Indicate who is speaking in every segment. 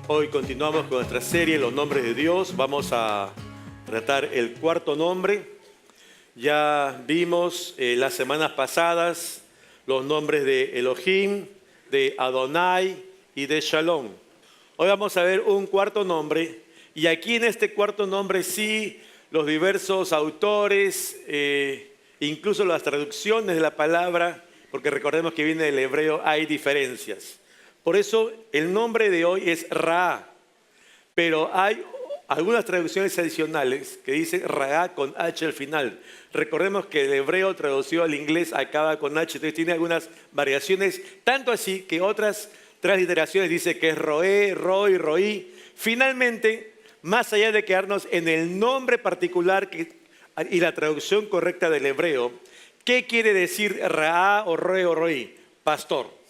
Speaker 1: Hoy continuamos con nuestra serie Los Nombres de Dios. Vamos a tratar el cuarto nombre. Ya vimos las semanas pasadas los nombres de Elohim, de Adonai y de Shalom. Hoy vamos a ver un cuarto nombre, y aquí en este cuarto nombre sí los diversos autores, incluso las traducciones de la palabra, porque recordemos que viene del hebreo, hay diferencias. Por eso el nombre de hoy es Ra, pero hay algunas traducciones adicionales que dicen Ra con H al final. Recordemos que el hebreo traducido al inglés acaba con H, entonces tiene algunas variaciones, tanto así que otras transliteraciones dicen que es Roé, Roy, Roí. Finalmente, más allá de quedarnos en el nombre particular y la traducción correcta del hebreo, ¿qué quiere decir Ra o Roé o Roí? Pastor.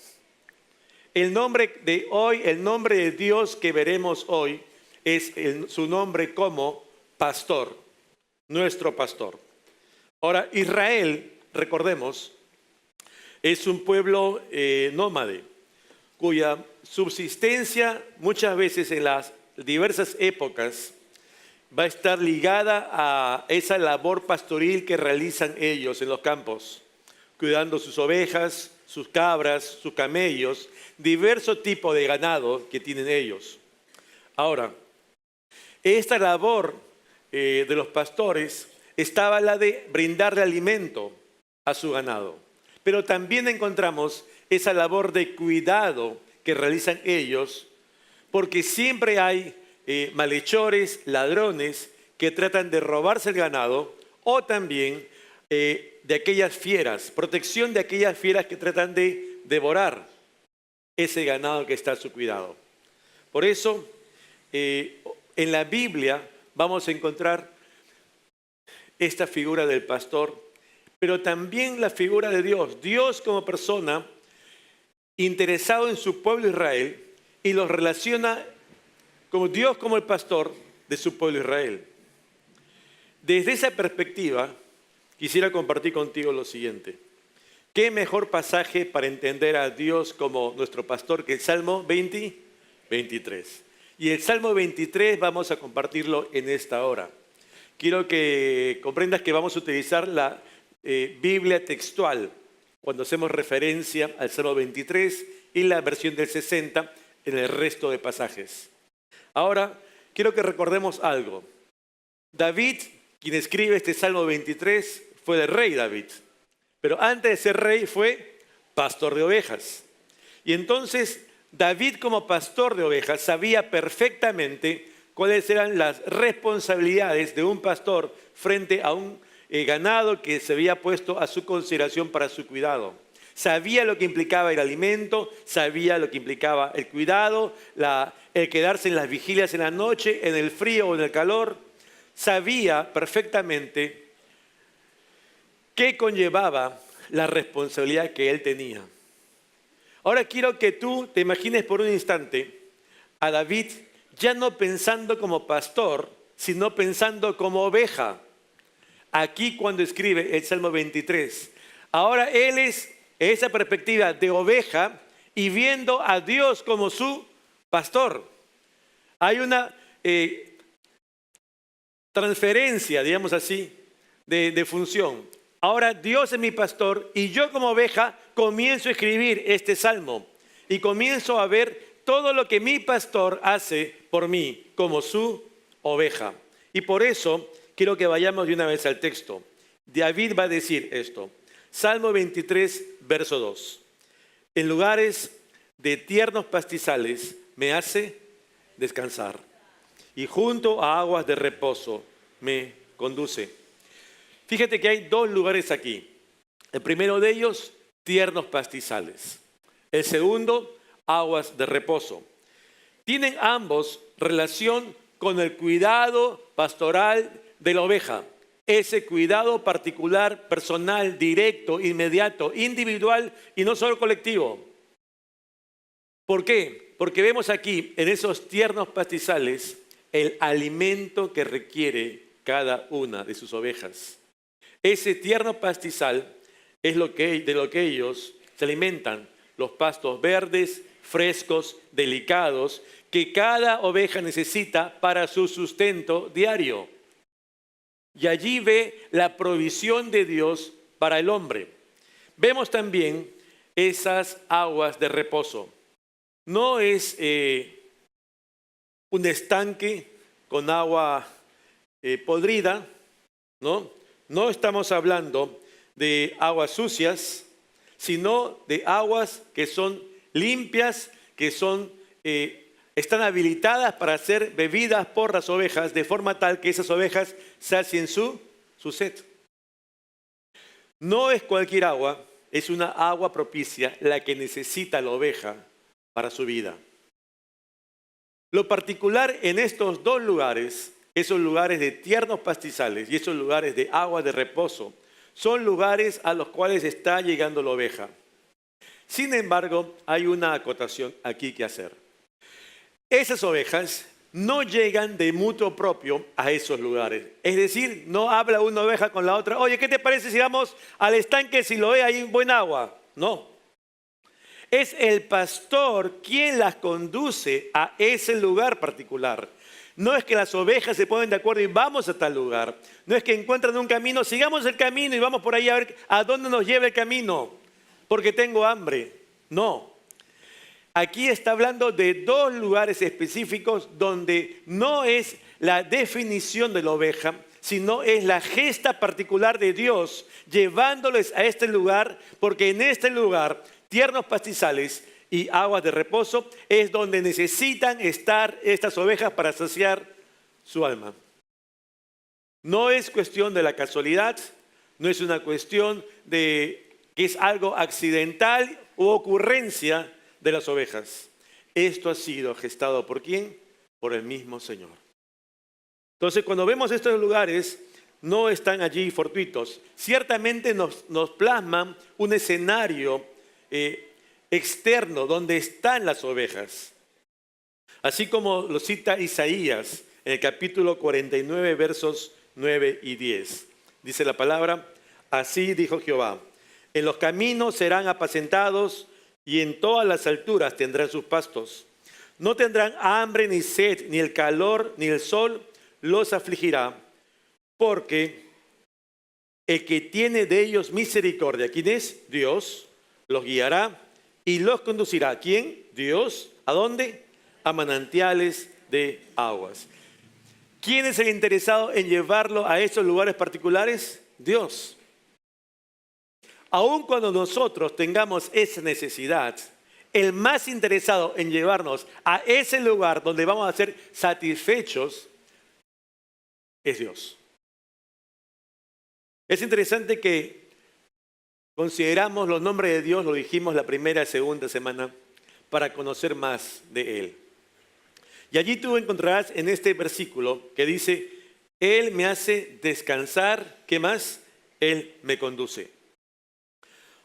Speaker 1: El nombre de hoy, el nombre de Dios que veremos hoy, es su nombre como pastor, nuestro pastor. Ahora, Israel, recordemos, es un pueblo nómade, cuya subsistencia muchas veces en las diversas épocas va a estar ligada a esa labor pastoril que realizan ellos en los campos, cuidando sus ovejas, sus cabras, sus camellos, diverso tipo de ganado que tienen ellos. Ahora, esta labor de los pastores estaba la de brindarle alimento a su ganado, pero también encontramos esa labor de cuidado que realizan ellos, porque siempre hay malhechores, ladrones que tratan de robarse el ganado, o también de aquellas fieras, protección de aquellas fieras que tratan de devorar ese ganado que está a su cuidado. Por eso, en la Biblia vamos a encontrar esta figura del pastor, pero también la figura de Dios. Dios como persona interesado en su pueblo Israel, y los relaciona como Dios como el pastor de su pueblo Israel. Desde esa perspectiva, quisiera compartir contigo lo siguiente. ¿Qué mejor pasaje para entender a Dios como nuestro pastor que el Salmo 23? Y el Salmo 23 vamos a compartirlo en esta hora. Quiero que comprendas que vamos a utilizar la Biblia textual cuando hacemos referencia al Salmo 23 y la versión del 60 en el resto de pasajes. Ahora, quiero que recordemos algo. David, quien escribe este Salmo 23, fue el rey David. Pero antes de ser rey fue pastor de ovejas. Y entonces David, como pastor de ovejas, sabía perfectamente cuáles eran las responsabilidades de un pastor frente a un ganado que se había puesto a su consideración para su cuidado. Sabía lo que implicaba el alimento, sabía lo que implicaba el cuidado, el quedarse en las vigilias en la noche, en el frío o en el calor. Sabía perfectamente qué conllevaba la responsabilidad que él tenía. Ahora quiero que tú te imagines por un instante a David ya no pensando como pastor, sino pensando como oveja. Aquí cuando escribe el Salmo 23. Ahora él es esa perspectiva de oveja y viendo a Dios como su pastor. Hay una transferencia, digamos así, de función. Ahora Dios es mi pastor y yo como oveja comienzo a escribir este salmo y comienzo a ver todo lo que mi pastor hace por mí como su oveja. Y por eso quiero que vayamos de una vez al texto. David va a decir esto. Salmo 23, verso 2. En lugares de tiernos pastizales me hace descansar y junto a aguas de reposo me conduce. Fíjate que hay dos lugares aquí. El primero de ellos, tiernos pastizales. El segundo, aguas de reposo. Tienen ambos relación con el cuidado pastoral de la oveja. Ese cuidado particular, personal, directo, inmediato, individual y no solo colectivo. ¿Por qué? Porque vemos aquí, en esos tiernos pastizales, el alimento que requiere cada una de sus ovejas. Ese tierno pastizal es de lo que ellos se alimentan los pastos verdes, frescos, delicados, que cada oveja necesita para su sustento diario. Y allí ve la provisión de Dios para el hombre. Vemos también esas aguas de reposo. No es un estanque con agua podrida, ¿no? No estamos hablando de aguas sucias, sino de aguas que son limpias, que están habilitadas para ser bebidas por las ovejas, de forma tal que esas ovejas sacien su sed. No es cualquier agua, es una agua propicia la que necesita la oveja para su vida. Lo particular en estos dos lugares, esos lugares de tiernos pastizales y esos lugares de agua de reposo, son lugares a los cuales está llegando la oveja. Sin embargo, hay una acotación aquí que hacer. Esas ovejas no llegan de mutuo propio a esos lugares. Es decir, no habla una oveja con la otra. Oye, ¿qué te parece si vamos al estanque de Siloé, ahí en buen agua? No. Es el pastor quien las conduce a ese lugar particular. No es que las ovejas se ponen de acuerdo y vamos a tal lugar. No es que encuentran un camino, sigamos el camino y vamos por ahí a ver a dónde nos lleva el camino, porque tengo hambre. No. Aquí está hablando de dos lugares específicos donde no es la definición de la oveja, sino es la gesta particular de Dios llevándoles a este lugar, porque en este lugar, tiernos pastizales y aguas de reposo, es donde necesitan estar estas ovejas para saciar su alma. No es cuestión de la casualidad, no es una cuestión de que es algo accidental u ocurrencia de las ovejas. Esto ha sido gestado ¿por quién? Por el mismo Señor. Entonces, cuando vemos estos lugares, no están allí fortuitos. Ciertamente nos plasman un escenario externo donde están las ovejas. Así como lo cita Isaías en el capítulo 49, versos 9 y 10. Dice la palabra, así dijo Jehová, en los caminos serán apacentados y en todas las alturas tendrán sus pastos. No tendrán hambre ni sed, ni el calor ni el sol los afligirá, porque el que tiene de ellos misericordia, ¿quién es? Dios, los guiará y los conducirá. ¿Quién? Dios. ¿A dónde? A manantiales de aguas. ¿Quién es el interesado en llevarlo a esos lugares particulares? Dios. Aun cuando nosotros tengamos esa necesidad, el más interesado en llevarnos a ese lugar donde vamos a ser satisfechos es Dios. Es interesante que consideramos los nombres de Dios, lo dijimos la primera y segunda semana, para conocer más de Él. Y allí tú encontrarás en este versículo que dice, Él me hace descansar, ¿qué más? Él me conduce.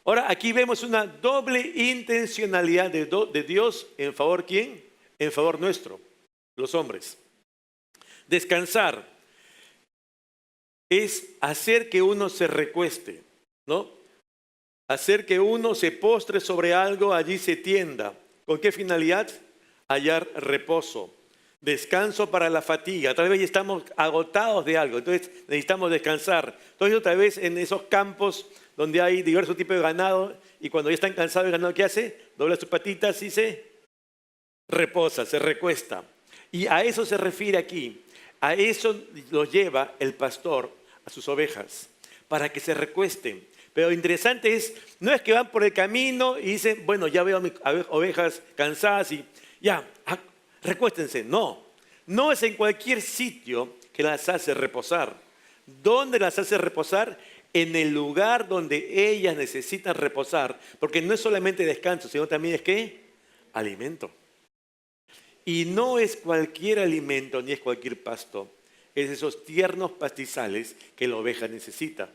Speaker 1: Ahora, aquí vemos una doble intencionalidad de Dios en favor, ¿quién? En favor nuestro, los hombres. Descansar es hacer que uno se recueste, ¿no? Hacer que uno se postre sobre algo, allí se tienda. ¿Con qué finalidad? Hallar reposo, descanso para la fatiga. Tal vez estamos agotados de algo, entonces necesitamos descansar. Entonces tal vez en esos campos donde hay diversos tipos de ganado y cuando ya están cansados el ganado, ¿qué hace? Dobla sus patitas y se reposa, se recuesta. Y a eso se refiere aquí. A eso lo lleva el pastor a sus ovejas, para que se recuesten. Pero lo interesante es, no es que van por el camino y dicen, bueno, ya veo a mis ovejas cansadas y ya, recuéstense. No, no es en cualquier sitio que las hace reposar. ¿Dónde las hace reposar? En el lugar donde ellas necesitan reposar. Porque no es solamente descanso, sino también es ¿qué? Alimento. Y no es cualquier alimento ni es cualquier pasto. Es esos tiernos pastizales que la oveja necesita.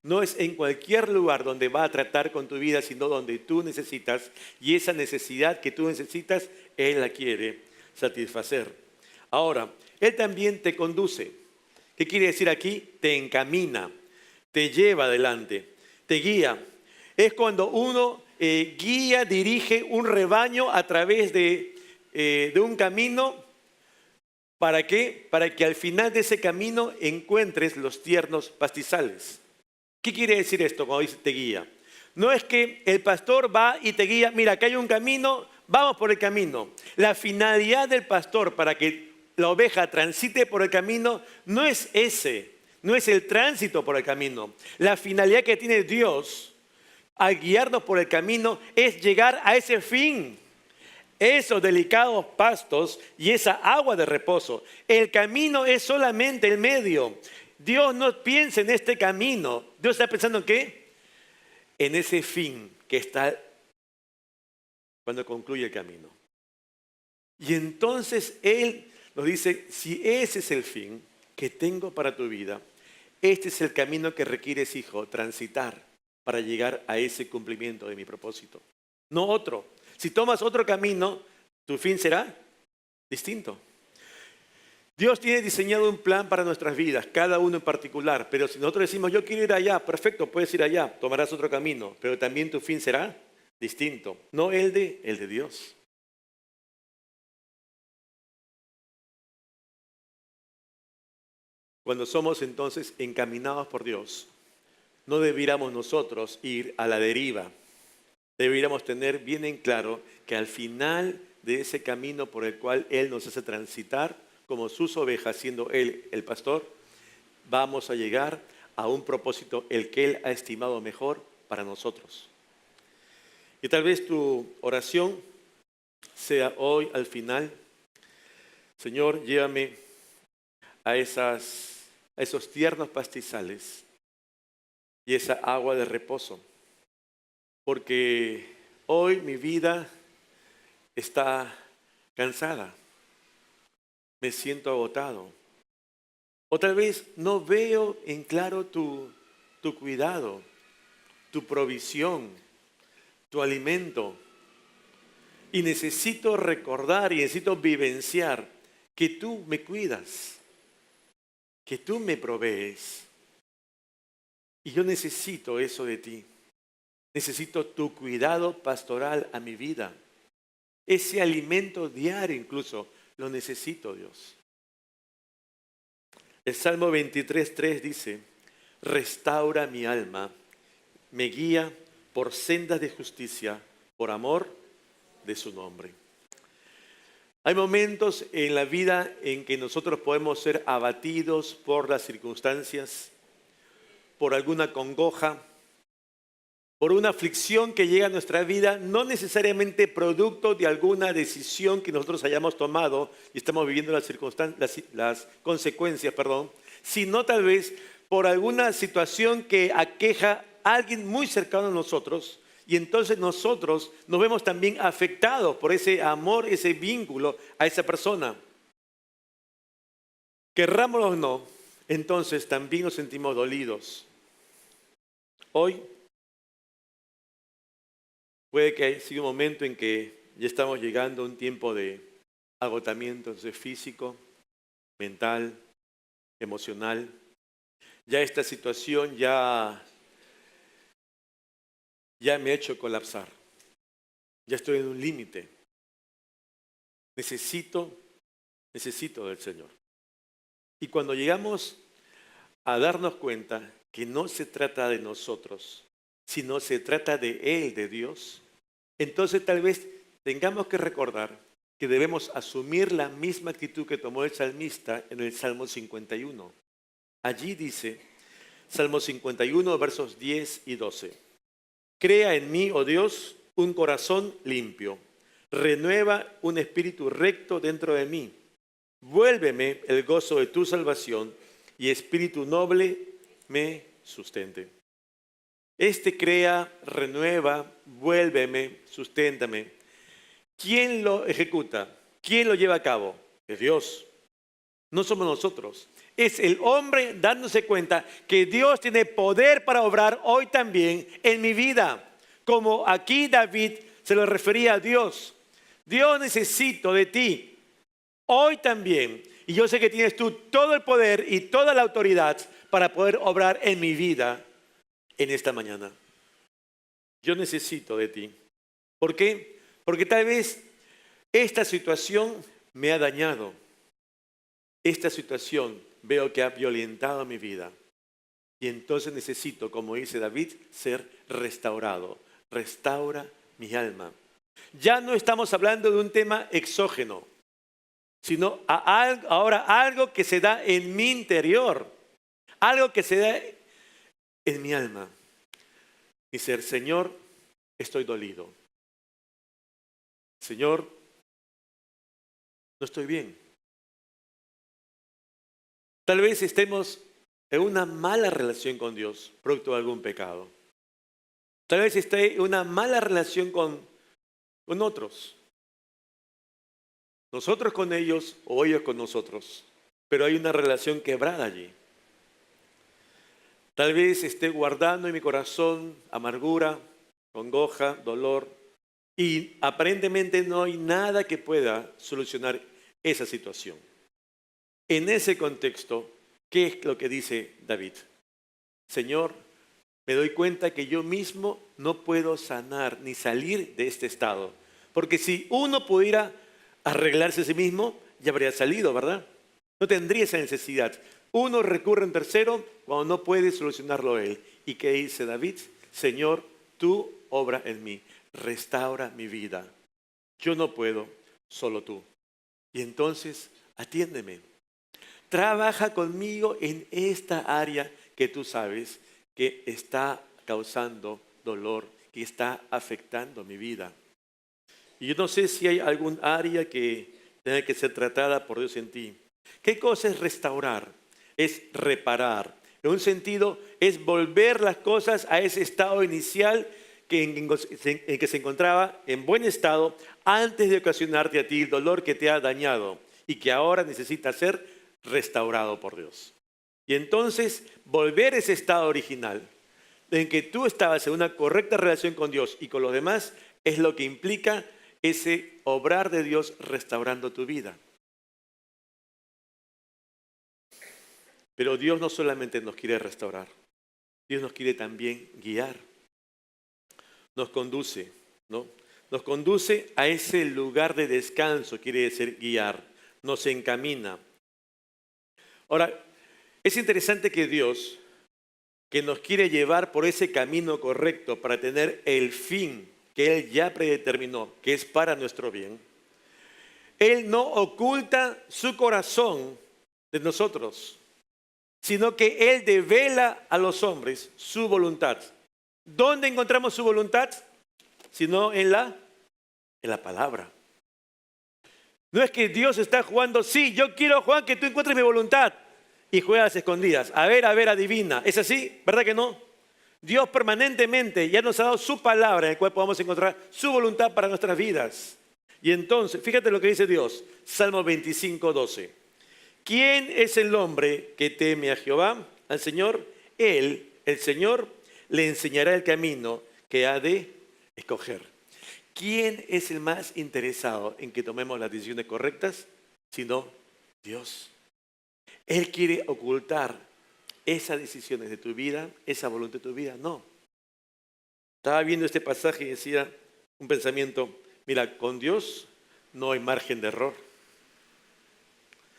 Speaker 1: No es en cualquier lugar donde va a tratar con tu vida, sino donde tú necesitas. Y esa necesidad que tú necesitas, Él la quiere satisfacer. Ahora, Él también te conduce. ¿Qué quiere decir aquí? Te encamina, te lleva adelante, te guía. Es cuando uno guía, dirige un rebaño a través de un camino. ¿Para qué? Para que al final de ese camino encuentres los tiernos pastizales. ¿Qué quiere decir esto cuando dice te guía? No es que el pastor va y te guía, mira, acá hay un camino, vamos por el camino. La finalidad del pastor para que la oveja transite por el camino no es ese, no es el tránsito por el camino. La finalidad que tiene Dios al guiarnos por el camino es llegar a ese fin. Esos delicados pastos y esa agua de reposo. El camino es solamente el medio. Dios no piensa en este camino. Dios está pensando en ¿qué? En ese fin que está cuando concluye el camino. Y entonces Él nos dice, si ese es el fin que tengo para tu vida, este es el camino que requieres, hijo, transitar para llegar a ese cumplimiento de mi propósito. No otro. Si tomas otro camino, tu fin será distinto. Dios tiene diseñado un plan para nuestras vidas, cada uno en particular. Pero si nosotros decimos, yo quiero ir allá, perfecto, puedes ir allá, tomarás otro camino. Pero también tu fin será distinto. No el de Dios. Cuando somos entonces encaminados por Dios, no debiéramos nosotros ir a la deriva. Deberíamos tener bien en claro que al final de ese camino por el cual Él nos hace transitar, como sus ovejas, siendo Él el pastor, vamos a llegar a un propósito, el que Él ha estimado mejor para nosotros. Y tal vez tu oración sea hoy al final, Señor, llévame a esos tiernos pastizales y esa agua de reposo. Porque hoy mi vida está cansada, me siento agotado. O tal vez no veo en claro tu cuidado, tu provisión, tu alimento. Y necesito recordar y necesito vivenciar que tú me cuidas, que tú me provees. Y yo necesito eso de ti. Necesito tu cuidado pastoral a mi vida. Ese alimento diario incluso lo necesito, Dios. El Salmo 23:3 dice, restaura mi alma, me guía por sendas de justicia, por amor de su nombre. Hay momentos en la vida en que nosotros podemos ser abatidos por las circunstancias, por alguna congoja, por una aflicción que llega a nuestra vida, no necesariamente producto de alguna decisión que nosotros hayamos tomado y estamos viviendo las consecuencias, sino tal vez por alguna situación que aqueja a alguien muy cercano a nosotros y entonces nosotros nos vemos también afectados por ese amor, ese vínculo a esa persona. Querrámoslo o no, entonces también nos sentimos dolidos. Hoy puede que haya sido un momento en que ya estamos llegando a un tiempo de agotamiento físico, mental, emocional. Ya esta situación ya me ha hecho colapsar. Ya estoy en un límite. Necesito del Señor. Y cuando llegamos a darnos cuenta que no se trata de nosotros, sino se trata de Él, de Dios, entonces tal vez tengamos que recordar que debemos asumir la misma actitud que tomó el salmista en el Salmo 51. Allí dice, Salmo 51, versos 10 y 12. Crea en mí, oh Dios, un corazón limpio. Renueva un espíritu recto dentro de mí. Vuélveme el gozo de tu salvación y espíritu noble me sustente. Crea, renueva, vuélveme, susténtame. ¿Quién lo ejecuta? ¿Quién lo lleva a cabo? Es Dios. No somos nosotros. Es el hombre dándose cuenta que Dios tiene poder para obrar hoy también en mi vida. Como aquí David se lo refería a Dios. Dios, necesito de ti hoy también. Y yo sé que tienes tú todo el poder y toda la autoridad para poder obrar en mi vida en esta mañana. yo necesito de ti. ¿Por qué? Porque tal vez esta situación me ha dañado. Esta situación veo que ha violentado mi vida. Y entonces necesito, como dice David, ser restaurado. Restaura mi alma. Ya no estamos hablando de un tema exógeno, sino ahora algo que se da en mi interior, algo que se da en mi alma. Y ser, Señor, estoy dolido. Señor, no estoy bien. Tal vez estemos en una mala relación con Dios, producto de algún pecado. Tal vez esté en una mala relación con otros. Nosotros con ellos o ellos con nosotros. Pero hay una relación quebrada allí. Tal vez esté guardando en mi corazón amargura, congoja, dolor. Y aparentemente no hay nada que pueda solucionar esa situación. En ese contexto, ¿qué es lo que dice David? Señor, me doy cuenta que yo mismo no puedo sanar ni salir de este estado. Porque si uno pudiera arreglarse a sí mismo, ya habría salido, ¿verdad? No tendría esa necesidad. Uno recurre a un tercero cuando no puede solucionarlo él. ¿Y qué dice David? Señor, tú obra en mí, restaura mi vida. Yo no puedo, solo tú. Y entonces, atiéndeme. Trabaja conmigo en esta área que tú sabes que está causando dolor, que está afectando mi vida. Y yo no sé si hay algún área que tenga que ser tratada por Dios en ti. ¿Qué cosa es restaurar? Es reparar. En un sentido, es volver las cosas a ese estado inicial en que se encontraba en buen estado antes de ocasionarte a ti el dolor que te ha dañado y que ahora necesita ser restaurado por Dios. Y entonces, volver a ese estado original en que tú estabas en una correcta relación con Dios y con los demás es lo que implica ese obrar de Dios restaurando tu vida. Pero Dios no solamente nos quiere restaurar, Dios nos quiere también guiar. Nos conduce, ¿no? Nos conduce a ese lugar de descanso, quiere decir guiar. Nos encamina. Ahora, es interesante que Dios, que nos quiere llevar por ese camino correcto para tener el fin que Él ya predeterminó, que es para nuestro bien, Él no oculta su corazón de nosotros, sino que Él devela a los hombres su voluntad. ¿Dónde encontramos su voluntad? Sino en la palabra. No es que Dios está jugando, sí, yo quiero, Juan, que tú encuentres mi voluntad. Y juegas escondidas. A ver, adivina. ¿Es así? ¿Verdad que no? Dios permanentemente ya nos ha dado su palabra en la cual podamos encontrar su voluntad para nuestras vidas. Y entonces, fíjate lo que dice Dios. Salmo 25, 12. ¿Quién es el hombre que teme a Jehová, al Señor? Él, el Señor, le enseñará el camino que ha de escoger. ¿Quién es el más interesado en que tomemos las decisiones correctas? Sino Dios. Él quiere ocultar esas decisiones de tu vida, esa voluntad de tu vida. No. Estaba viendo este pasaje y decía un pensamiento, mira, con Dios no hay margen de error.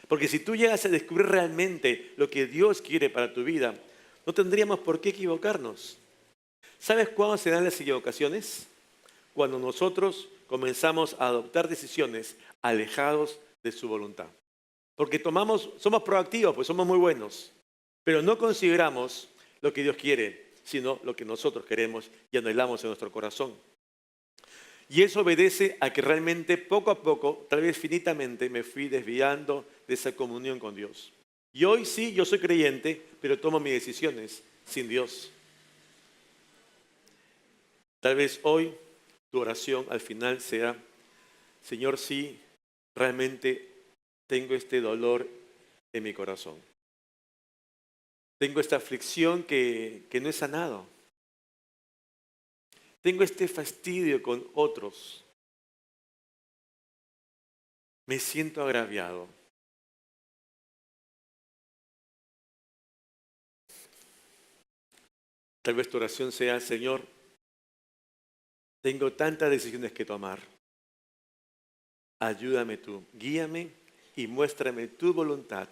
Speaker 1: Porque si tú llegas a descubrir realmente lo que Dios quiere para tu vida, no tendríamos por qué equivocarnos. ¿Sabes cuándo se dan las equivocaciones? Cuando nosotros comenzamos a adoptar decisiones alejados de su voluntad. Porque somos proactivos, pues somos muy buenos, pero no consideramos lo que Dios quiere, sino lo que nosotros queremos y anhelamos en nuestro corazón. Y eso obedece a que realmente poco a poco, tal vez finitamente, me fui desviando de esa comunión con Dios. Y hoy sí, yo soy creyente, pero tomo mis decisiones sin Dios. Tal vez hoy tu oración al final sea, Señor, sí, realmente tengo este dolor en mi corazón. Tengo esta aflicción que no he sanado. Tengo este fastidio con otros. Me siento agraviado. Tal vez tu oración sea, Señor, Tengo tantas decisiones que tomar. Ayúdame tú, guíame y muéstrame tu voluntad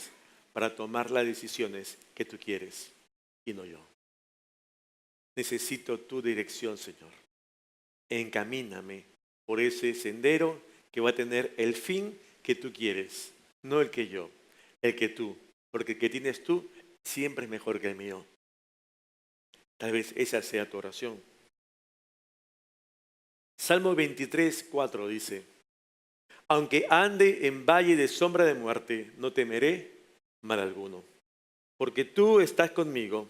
Speaker 1: para tomar las decisiones que tú quieres y no yo. Necesito tu dirección, Señor. Encamíname por ese sendero que va a tener el fin que tú quieres, no el que yo, el que tú, porque el que tienes tú siempre es mejor que el mío. Tal vez esa sea tu oración. Salmo 23, 4 dice: aunque ande en valle de sombra de muerte, no temeré mal alguno, porque tú estás conmigo,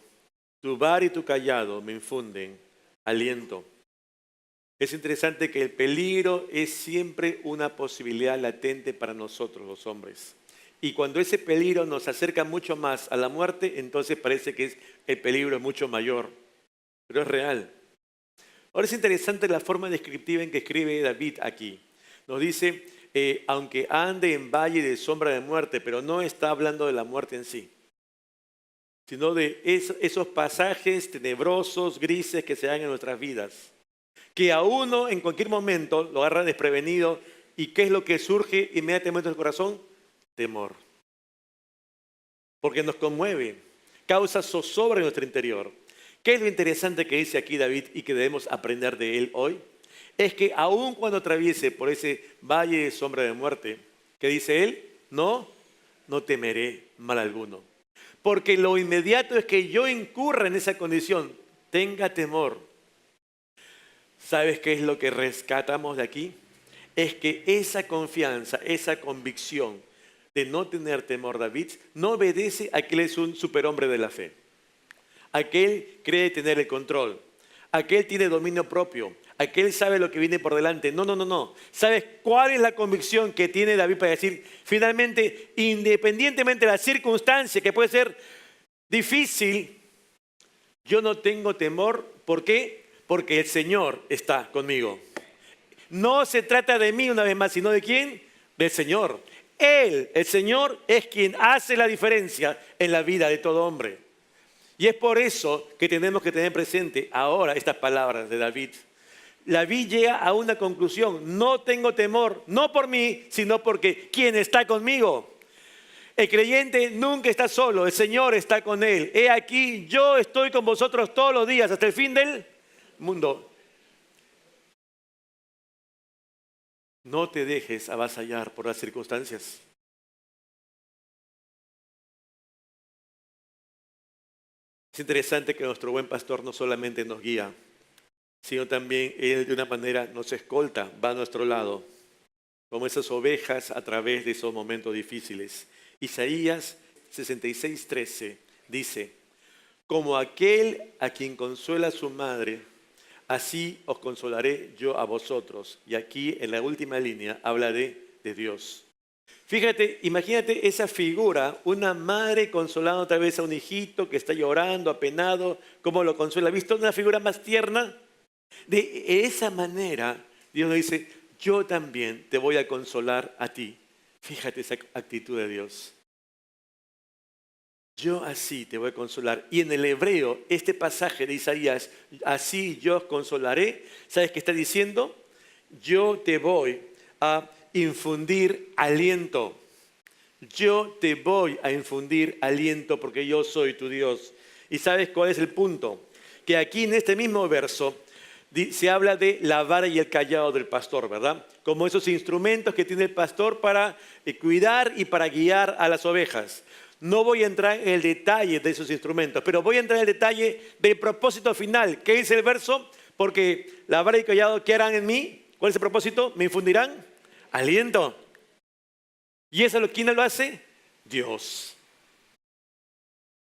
Speaker 1: tu vara y tu cayado me infunden aliento. Es interesante que el peligro es siempre una posibilidad latente para nosotros los hombres. Y cuando ese peligro nos acerca mucho más a la muerte, entonces parece que el peligro es mucho mayor. Pero es real. Ahora es interesante la forma descriptiva en que escribe David aquí. Nos dice, aunque ande en valle de sombra de muerte, pero no está hablando de la muerte en sí, sino de esos pasajes tenebrosos, grises que se dan en nuestras vidas, que a uno en cualquier momento lo agarra desprevenido. ¿Y qué es lo que surge inmediatamente en el corazón? Temor. Porque nos conmueve, causa zozobra en nuestro interior. ¿Qué es lo interesante que dice aquí David y que debemos aprender de él hoy? Es que aun cuando atraviese por ese valle de sombra de muerte, ¿qué dice él? No temeré mal alguno. Porque lo inmediato es que yo incurra en esa condición, tenga temor. ¿Sabes qué es lo que rescatamos de aquí? Es que esa confianza, esa convicción de no tener temor, David, no obedece a que él es un superhombre de la fe. Aquel cree tener el control. Aquel tiene dominio propio. Aquel sabe lo que viene por delante. No. ¿Sabes cuál es la convicción que tiene David para decir, finalmente, independientemente de la circunstancia que puede ser difícil, yo no tengo temor? ¿Por qué? Porque el Señor está conmigo. No se trata de mí una vez más, sino de ¿quién? Del Señor. Él, el Señor, es quien hace la diferencia en la vida de todo hombre. Y es por eso que tenemos que tener presente ahora estas palabras de David. David llega a una conclusión: no tengo temor, no por mí, sino porque quien está conmigo. El creyente nunca está solo, el Señor está con él. He aquí, yo estoy con vosotros todos los días hasta el fin del mundo. No te dejes avasallar por las circunstancias. Es interesante que nuestro buen pastor no solamente nos guía, sino también él de una manera nos escolta, va a nuestro lado, como esas ovejas a través de esos momentos difíciles. Isaías 66:13 dice: como aquel a quien consuela su madre, así os consolaré yo a vosotros. Y aquí en la última línea habla de Dios. Fíjate, imagínate esa figura, una madre consolando otra vez a un hijito que está llorando, apenado, ¿cómo lo consuela? ¿Has visto una figura más tierna? De esa manera, Dios nos dice, yo también te voy a consolar a ti. Fíjate esa actitud de Dios. Yo así te voy a consolar. Y en el hebreo, este pasaje de Isaías, así yo os consolaré, ¿sabes qué está diciendo? Yo te voy a infundir aliento. Yo te voy a infundir aliento porque yo soy tu Dios. ¿Y sabes cuál es el punto? Que aquí en este mismo verso se habla de la vara y el cayado del pastor, ¿verdad? Como esos instrumentos que tiene el pastor para cuidar y para guiar a las ovejas. No voy a entrar en el detalle de esos instrumentos, pero voy a entrar en el detalle del propósito final. ¿Qué dice el verso? Porque la vara y el cayado, ¿qué harán en mí? ¿Cuál es el propósito? ¿Me infundirán aliento? ¿Y eso quién lo hace? Dios.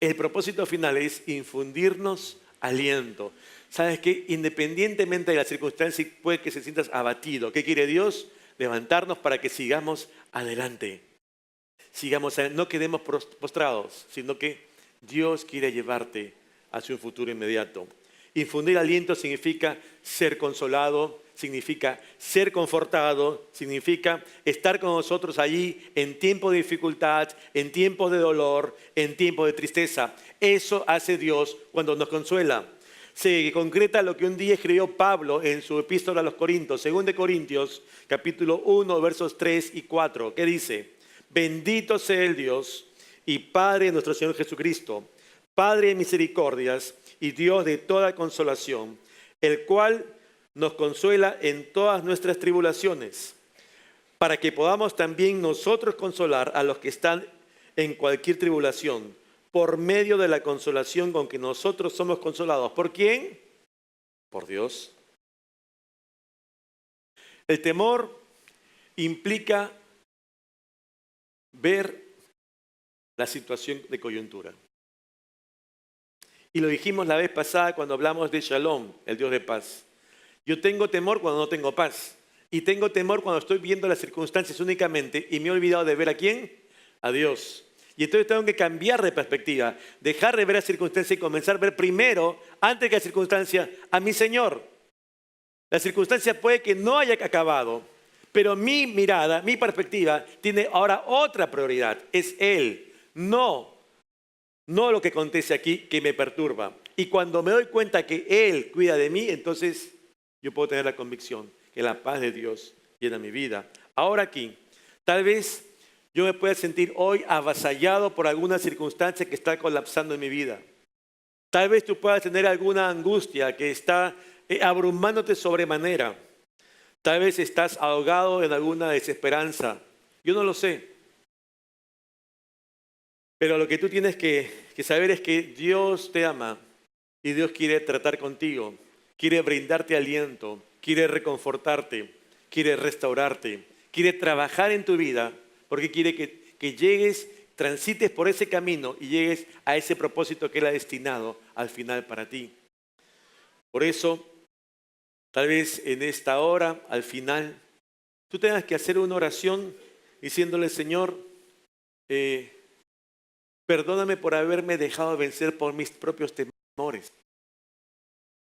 Speaker 1: El propósito final es infundirnos aliento. ¿Sabes qué? Independientemente de las circunstancias, puede que se sientas abatido. ¿Qué quiere Dios? Levantarnos para que sigamos adelante. No quedemos postrados, sino que Dios quiere llevarte hacia un futuro inmediato. Infundir aliento significa ser consolado, significa ser confortado, significa estar con nosotros allí en tiempos de dificultad, en tiempos de dolor, en tiempos de tristeza. Eso hace Dios cuando nos consuela. se concreta lo que un día escribió Pablo en su epístola a los Corintios, 2 de Corintios, capítulo 1, versos 3 y 4, que dice: bendito sea el Dios y Padre de nuestro Señor Jesucristo, Padre de misericordias y Dios de toda consolación, el cual nos consuela en todas nuestras tribulaciones, para que podamos también nosotros consolar a los que están en cualquier tribulación, por medio de la consolación con que nosotros somos consolados. ¿Por quién? Por Dios. El temor implica ver la situación de coyuntura. Y lo dijimos la vez pasada cuando hablamos de Shalom, el Dios de paz. Yo tengo temor cuando no tengo paz. Y tengo temor cuando estoy viendo las circunstancias únicamente y me he olvidado de ver a quién, a Dios. Y entonces tengo que cambiar de perspectiva, dejar de ver la circunstancia y comenzar a ver primero, antes que la circunstancia, a mi Señor. La circunstancia puede que no haya acabado, pero mi mirada, mi perspectiva, tiene ahora otra prioridad. Es Él, no lo que acontece aquí que me perturba. Y cuando me doy cuenta que Él cuida de mí, entonces yo puedo tener la convicción que la paz de Dios llena mi vida. Ahora aquí, tal vez yo me pueda sentir hoy avasallado por alguna circunstancia que está colapsando en mi vida. Tal vez tú puedas tener alguna angustia que está abrumándote sobremanera. Tal vez estás ahogado en alguna desesperanza. Yo no lo sé. Pero lo que tú tienes que saber es que Dios te ama y Dios quiere tratar contigo. Quiere brindarte aliento, quiere reconfortarte, quiere restaurarte, quiere trabajar en tu vida, porque quiere que llegues, transites por ese camino y llegues a ese propósito que Él ha destinado al final para ti. Por eso, tal vez en esta hora, al final, tú tengas que hacer una oración diciéndole: Señor, perdóname por haberme dejado vencer por mis propios temores,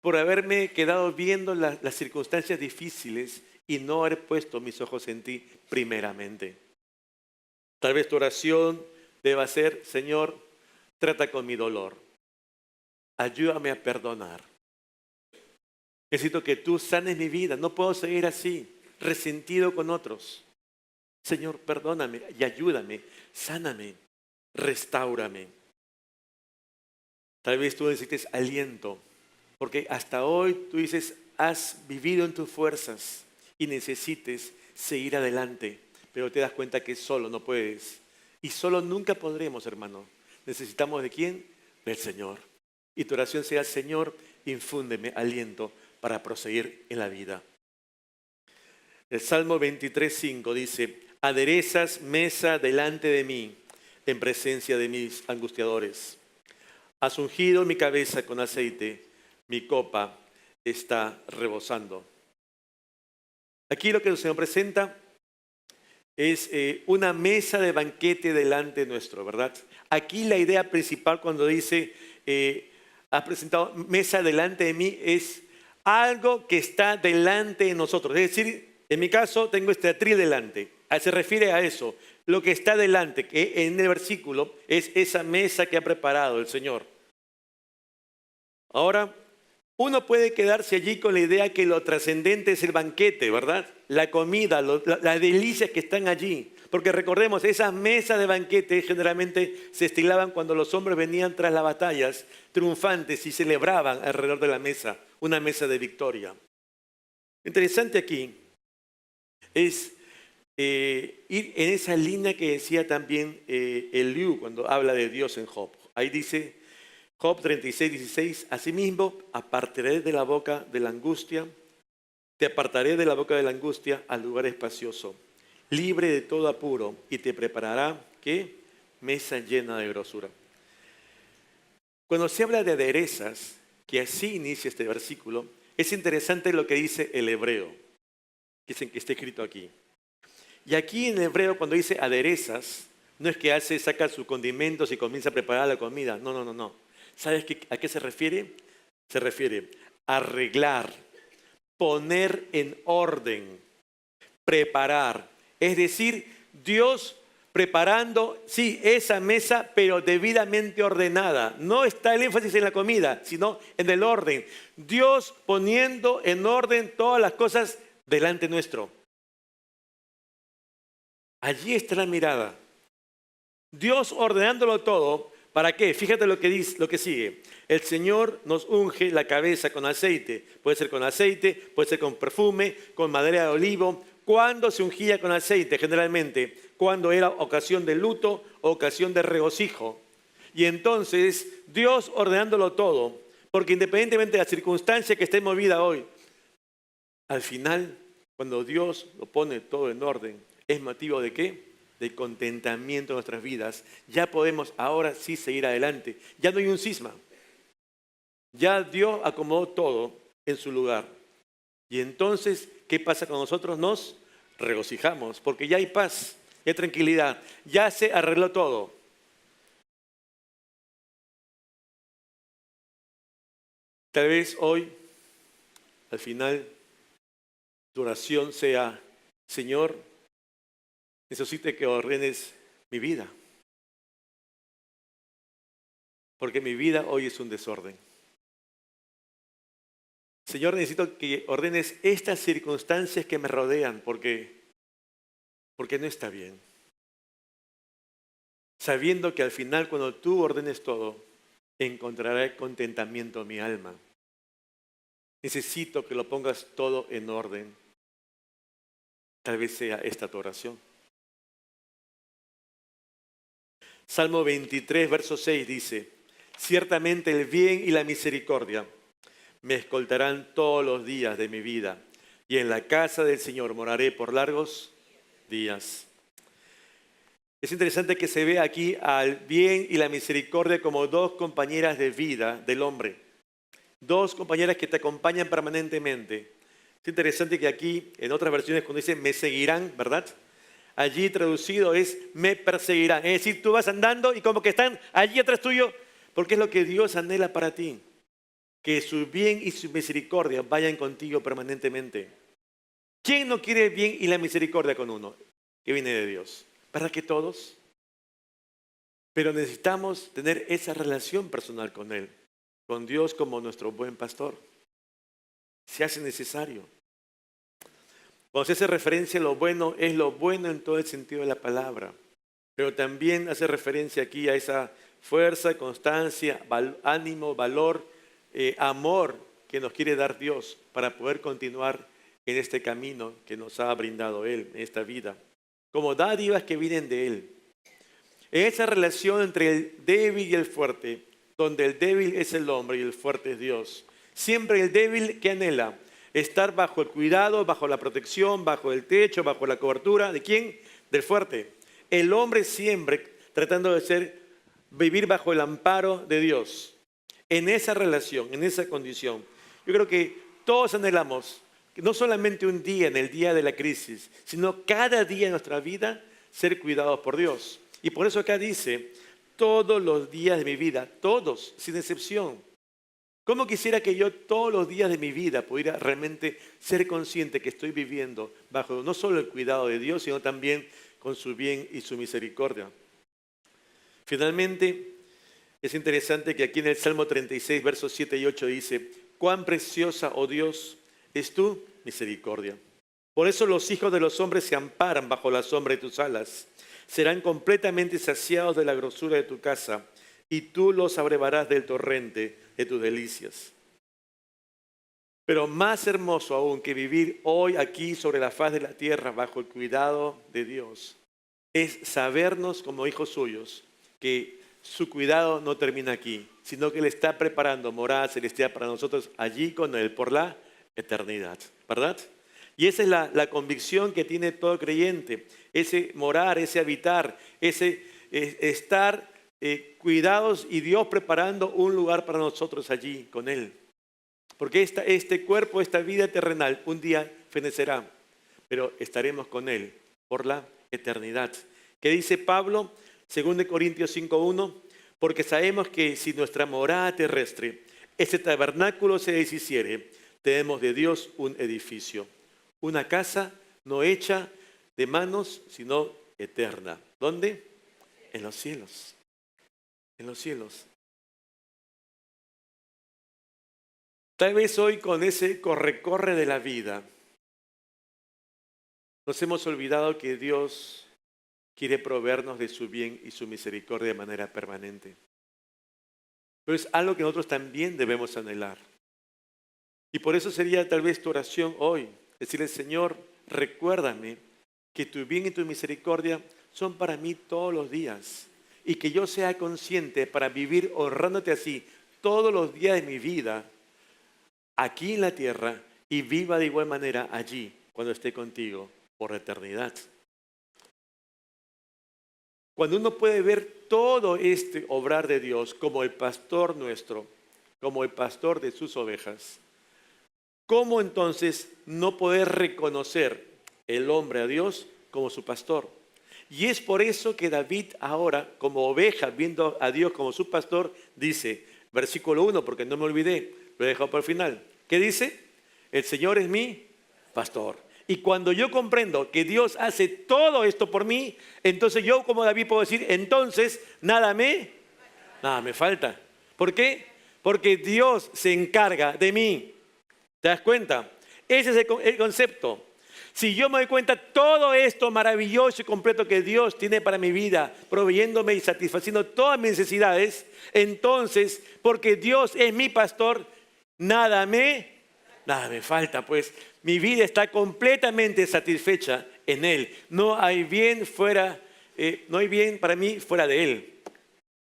Speaker 1: por haberme quedado viendo las circunstancias difíciles y no haber puesto mis ojos en ti primeramente. Tal vez tu oración deba ser: Señor, trata con mi dolor. Ayúdame a perdonar. Necesito que tú sanes mi vida. No puedo seguir así, resentido con otros. Señor, perdóname y ayúdame, sáname, restáurame. Tal vez tú necesites aliento, porque hasta hoy tú dices, has vivido en tus fuerzas y necesites seguir adelante, pero te das cuenta que solo no puedes. Y solo nunca podremos, hermano. Necesitamos ¿de quién? Del Señor. Y tu oración sea: Señor, infúndeme aliento para proseguir en la vida. El Salmo 23:5 dice: aderezas mesa delante de mí, en presencia de mis angustiadores. Has ungido mi cabeza con aceite, mi copa está rebosando. Aquí lo que el Señor presenta es una mesa de banquete delante nuestro, ¿verdad? Aquí la idea principal cuando dice, has presentado mesa delante de mí, es algo que está delante de nosotros. Es decir, en mi caso tengo este atril delante. Se refiere a eso. Lo que está delante, que en el versículo, es esa mesa que ha preparado el Señor. Ahora, uno puede quedarse allí con la idea que lo trascendente es el banquete, ¿verdad? La comida, las delicias que están allí. Porque recordemos, esas mesas de banquete generalmente se estilaban cuando los hombres venían tras las batallas triunfantes y celebraban alrededor de la mesa, una mesa de victoria. Interesante aquí es ir en esa línea que decía también Eliú cuando habla de Dios en Job. Ahí dice Job 36:16, asimismo apartaré de la boca de la angustia, te apartaré de la boca de la angustia al lugar espacioso, libre de todo apuro, y te preparará, ¿qué? Mesa llena de grosura. Cuando se habla de aderezas, que así inicia este versículo, es interesante lo que dice el hebreo, que está escrito aquí. Y aquí en el hebreo cuando dice aderezas, no es que saca sus condimentos y comienza a preparar la comida, no. ¿Sabes a qué se refiere? Se refiere a arreglar, poner en orden, preparar. Es decir, Dios preparando, sí, esa mesa, pero debidamente ordenada. No está el énfasis en la comida, sino en el orden. Dios poniendo en orden todas las cosas delante nuestro. Allí está la mirada. Dios ordenándolo todo. ¿Para qué? Fíjate lo que dice, lo que sigue. El Señor nos unge la cabeza con aceite. Puede ser con aceite, puede ser con perfume, con madera de olivo. ¿Cuándo se ungía con aceite? Generalmente, cuando era ocasión de luto o ocasión de regocijo. Y entonces, Dios ordenándolo todo, porque independientemente de la circunstancia que esté movida hoy, al final, cuando Dios lo pone todo en orden, ¿es motivo de qué? De contentamiento en nuestras vidas. Ya podemos ahora sí seguir adelante. Ya no hay un cisma. Ya Dios acomodó todo en su lugar. Y entonces, ¿qué pasa con nosotros? Nos regocijamos, porque ya hay paz, ya hay tranquilidad, ya se arregló todo. Tal vez hoy, al final, tu oración sea: Señor, necesito que ordenes mi vida, porque mi vida hoy es un desorden. Señor, necesito que ordenes estas circunstancias que me rodean, porque no está bien. Sabiendo que al final, cuando tú ordenes todo, encontrará contentamiento en mi alma. Necesito que lo pongas todo en orden. Tal vez sea esta tu oración. Salmo 23, verso 6 dice: ciertamente el bien y la misericordia me escoltarán todos los días de mi vida, y en la casa del Señor moraré por largos días. Es interesante que se vea aquí al bien y la misericordia como dos compañeras de vida del hombre. Dos compañeras que te acompañan permanentemente. Es interesante que aquí, en otras versiones, cuando dice me seguirán, ¿verdad? Allí traducido es me perseguirán. Es decir, tú vas andando y como que están allí atrás tuyo, porque es lo que Dios anhela para ti. Que su bien y su misericordia vayan contigo permanentemente. ¿Quién no quiere el bien y la misericordia con uno? Que viene de Dios. ¿Verdad que todos? Pero necesitamos tener esa relación personal con Él. Con Dios como nuestro buen pastor. Se hace necesario. Cuando se hace referencia a lo bueno, es lo bueno en todo el sentido de la palabra. Pero también hace referencia aquí a esa fuerza, constancia, ánimo, valor, amor que nos quiere dar Dios para poder continuar en este camino que nos ha brindado Él, en esta vida. Como dádivas que vienen de Él. En esa relación entre el débil y el fuerte, donde el débil es el hombre y el fuerte es Dios. Siempre el débil que anhela estar bajo el cuidado, bajo la protección, bajo el techo, bajo la cobertura. ¿De quién? Del fuerte. El hombre siempre tratando de vivir bajo el amparo de Dios. En esa relación, en esa condición. Yo creo que todos anhelamos, no solamente un día, en el día de la crisis, sino cada día en nuestra vida, ser cuidados por Dios. Y por eso acá dice, todos los días de mi vida, todos, sin excepción. ¿Cómo quisiera que yo todos los días de mi vida pudiera realmente ser consciente que estoy viviendo bajo no solo el cuidado de Dios, sino también con su bien y su misericordia? Finalmente, es interesante que aquí en el Salmo 36, versos 7 y 8 dice, cuán preciosa, oh Dios, es tu misericordia. Por eso los hijos de los hombres se amparan bajo la sombra de tus alas. Serán completamente saciados de la grosura de tu casa, y tú los abrevarás del torrente de tus delicias. Pero más hermoso aún que vivir hoy aquí sobre la faz de la tierra bajo el cuidado de Dios, es sabernos como hijos suyos que su cuidado no termina aquí, sino que Él está preparando morada celestial para nosotros allí con Él por la eternidad, ¿verdad? Y esa es la convicción que tiene todo creyente, ese morar, ese habitar, ese estar cuidados y Dios preparando un lugar para nosotros allí con Él. Porque este cuerpo, esta vida terrenal, un día fenecerá, pero estaremos con Él por la eternidad. ¿Qué dice Pablo? 2 Corintios 5:1, porque sabemos que si nuestra morada terrestre, este tabernáculo se deshiciere, tenemos de Dios un edificio, una casa no hecha de manos, sino eterna. ¿Dónde? En los cielos. En los cielos. Tal vez hoy con ese corre-corre de la vida, nos hemos olvidado que Dios quiere proveernos de su bien y su misericordia de manera permanente. Pero es algo que nosotros también debemos anhelar. Y por eso sería tal vez tu oración hoy, decirle, Señor, recuérdame que tu bien y tu misericordia son para mí todos los días. Y que yo sea consciente para vivir honrándote así todos los días de mi vida, aquí en la tierra, y viva de igual manera allí, cuando esté contigo, por la eternidad. Cuando uno puede ver todo este obrar de Dios como el pastor nuestro, como el pastor de sus ovejas, ¿cómo entonces no poder reconocer el hombre a Dios como su pastor? Y es por eso que David ahora, como oveja, viendo a Dios como su pastor, dice, versículo 1, porque no me olvidé, lo he dejado para el final. ¿Qué dice? El Señor es mi pastor. Y cuando yo comprendo que Dios hace todo esto por mí, entonces yo como David puedo decir, entonces nada me falta. ¿Por qué? Porque Dios se encarga de mí. ¿Te das cuenta? Ese es el concepto. Si yo me doy cuenta todo esto maravilloso y completo que Dios tiene para mi vida, proveyéndome y satisfaciendo todas mis necesidades, entonces, porque Dios es mi pastor, nada me falta, pues mi vida está completamente satisfecha en Él. No hay bien para mí fuera de Él,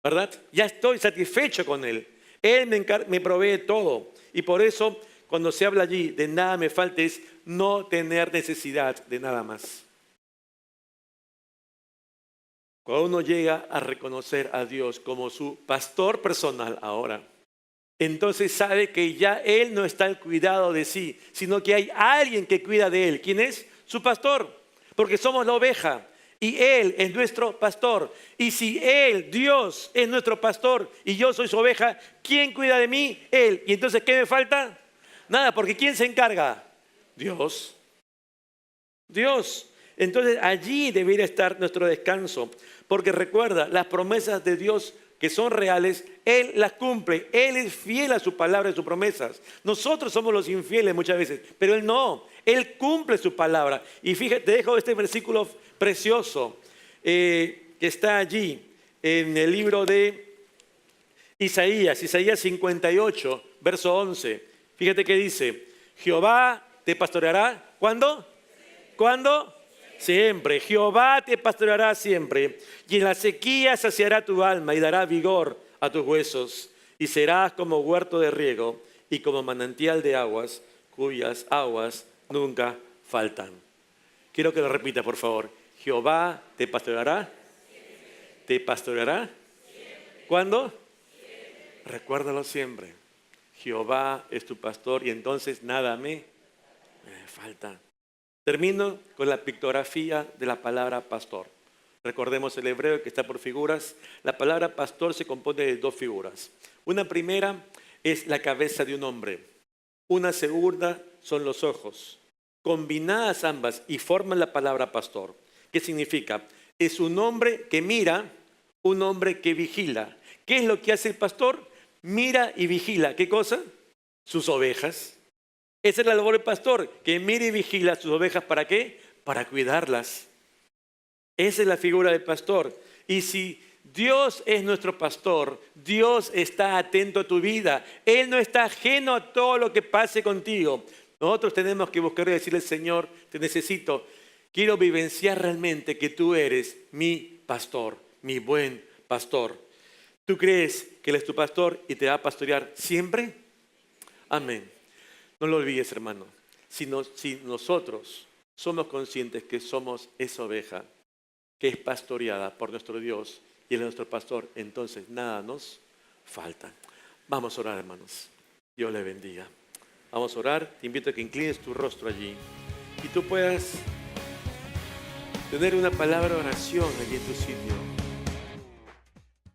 Speaker 1: ¿verdad? Ya estoy satisfecho con Él. Él me provee todo. Y por eso, cuando se habla allí de nada me falta, es no tener necesidad de nada más. Cuando uno llega a reconocer a Dios como su pastor personal ahora, entonces sabe que ya Él no está al cuidado de sí, sino que hay alguien que cuida de Él. ¿Quién es? Su pastor, porque somos la oveja y Él es nuestro pastor. Y si Él, Dios, es nuestro pastor y yo soy su oveja, ¿quién cuida de mí? Él. ¿Y entonces qué me falta? Nada, porque ¿quién se encarga? Dios. Dios. Entonces allí debería estar nuestro descanso, porque recuerda, las promesas de Dios que son reales, Él las cumple. Él es fiel a su palabra y sus promesas. Nosotros somos los infieles muchas veces, pero Él no. Él cumple su palabra. Y fíjate, te dejo este versículo precioso que está allí en el libro de Isaías 58, verso 11. Fíjate que dice, Jehová te pastoreará. ¿Cuándo? ¿Cuándo? Siempre. Jehová te pastoreará siempre. Y en la sequía saciará tu alma y dará vigor a tus huesos. Y serás como huerto de riego y como manantial de aguas, cuyas aguas nunca faltan. Quiero que lo repita, por favor. Jehová te pastoreará. ¿Te pastoreará? ¿Cuándo? Recuérdalo siempre. Jehová es tu pastor y entonces nada me falta. Termino con la pictografía de la palabra pastor. Recordemos el hebreo que está por figuras. La palabra pastor se compone de dos figuras. Una primera es la cabeza de un hombre. Una segunda son los ojos. Combinadas ambas y forman la palabra pastor. ¿Qué significa? Es un hombre que mira, un hombre que vigila. ¿Qué es lo que hace el pastor? Mira y vigila. ¿Qué cosa? Sus ovejas. Esa es la labor del pastor, que mira y vigila sus ovejas. ¿Para qué? Para cuidarlas. Esa es la figura del pastor. Y si Dios es nuestro pastor, Dios está atento a tu vida. Él no está ajeno a todo lo que pase contigo. Nosotros tenemos que buscar y decirle, Señor, te necesito. Quiero vivenciar realmente que tú eres mi pastor, mi buen pastor. ¿Tú crees que Él es tu pastor y te va a pastorear siempre? Amén. No lo olvides, hermano. Si nosotros somos conscientes que somos esa oveja que es pastoreada por nuestro Dios y Él es nuestro pastor, entonces nada nos falta. Vamos a orar, hermanos. Dios les bendiga. Vamos a orar. Te invito a que inclines tu rostro allí y tú puedas tener una palabra de oración allí en tu sitio.